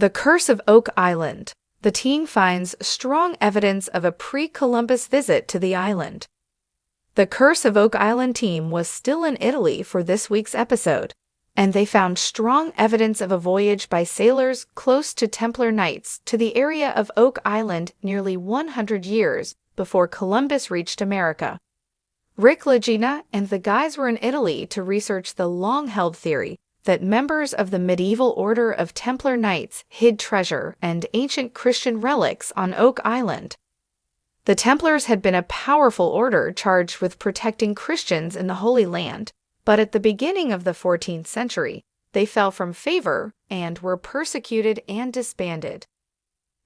The Curse of Oak Island. The team finds strong evidence of a pre-Columbus visit to the island. The Curse of Oak Island team was still in Italy for this week's episode, and they found strong evidence of a voyage by sailors close to Templar Knights to the area of Oak Island nearly 100 years before Columbus reached America. Rick Lagina and the guys were in Italy to research the long-held theory that members of the medieval order of Templar Knights hid treasure and ancient Christian relics on Oak Island. The Templars had been a powerful order charged with protecting Christians in the Holy Land, but at the beginning of the 14th century, they fell from favor and were persecuted and disbanded.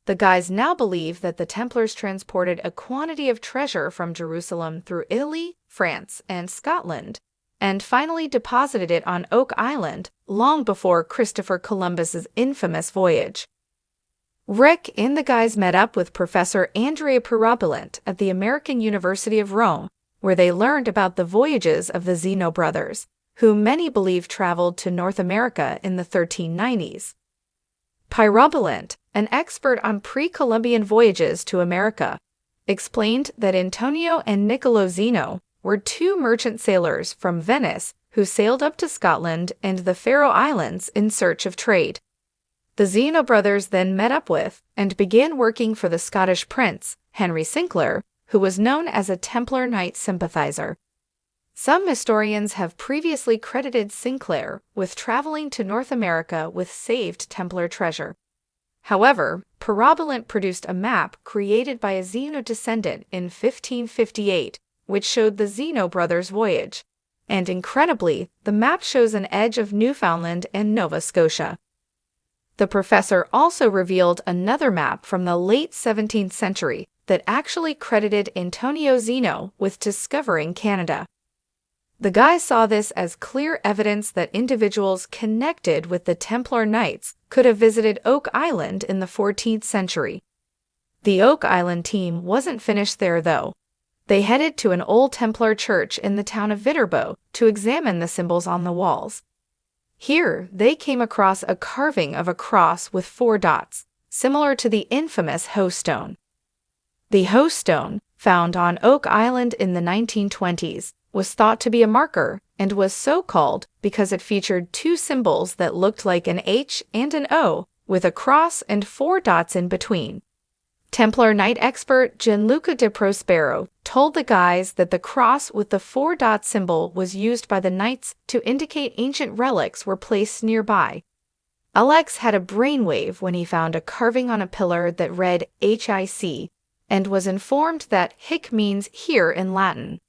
The guys now believe that the Templars transported a quantity of treasure from Jerusalem through Italy, France, and Scotland, and finally deposited it on Oak Island long before Christopher Columbus's infamous voyage. Rick and the guys met up with Professor Andrea Parabolante at the American University of Rome, where they learned about the voyages of the Zeno brothers, whom many believe traveled to North America in the 1390s. Parabolante, an expert on pre-Columbian voyages to America, explained that Antonio and Niccolo Zeno were two merchant sailors from Venice who sailed up to Scotland and the Faroe Islands in search of trade. The Zeno brothers then met up with and began working for the Scottish prince, Henry Sinclair, who was known as a Templar Knight sympathizer. Some historians have previously credited Sinclair with traveling to North America with saved Templar treasure. However, Parabolante produced a map created by a Zeno descendant in 1558, which showed the Zeno brothers' voyage, and incredibly, the map shows an edge of Newfoundland and Nova Scotia. The professor also revealed another map from the late 17th century that actually credited Antonio Zeno with discovering Canada. The guys saw this as clear evidence that individuals connected with the Templar Knights could have visited Oak Island in the 14th century. The Oak Island team wasn't finished there, though. They headed to an old Templar church in the town of Viterbo to examine the symbols on the walls. Here, they came across a carving of a cross with 4 dots, similar to the infamous Hoe Stone. The Hoe Stone, found on Oak Island in the 1920s, was thought to be a marker and was so called because it featured 2 symbols that looked like an H and an O, with a cross and 4 dots in between. Templar Knight expert Gianluca de Prospero told the guys that the cross with the 4-dot symbol was used by the Knights to indicate ancient relics were placed nearby. Alex had a brainwave when he found a carving on a pillar that read HIC, and was informed that hic means here in Latin.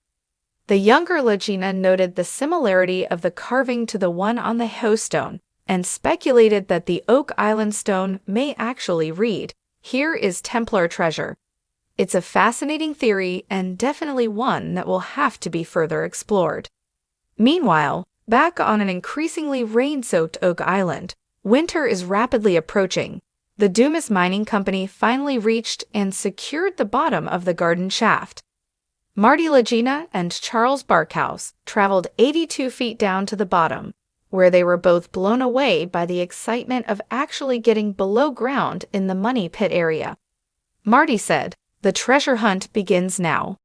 The younger Lagina noted the similarity of the carving to the one on the Hoe Stone, and speculated that the Oak Island stone may actually read, "Here is Templar treasure." It's a fascinating theory and definitely one that will have to be further explored. Meanwhile, back on an increasingly rain-soaked Oak Island, winter is rapidly approaching. The Dumas Mining Company finally reached and secured the bottom of the garden shaft. Marty Lagina and Charles Barkhouse traveled 82 feet down to the bottom, where they were both blown away by the excitement of actually getting below ground in the money pit area. Marty said, "The treasure hunt begins now."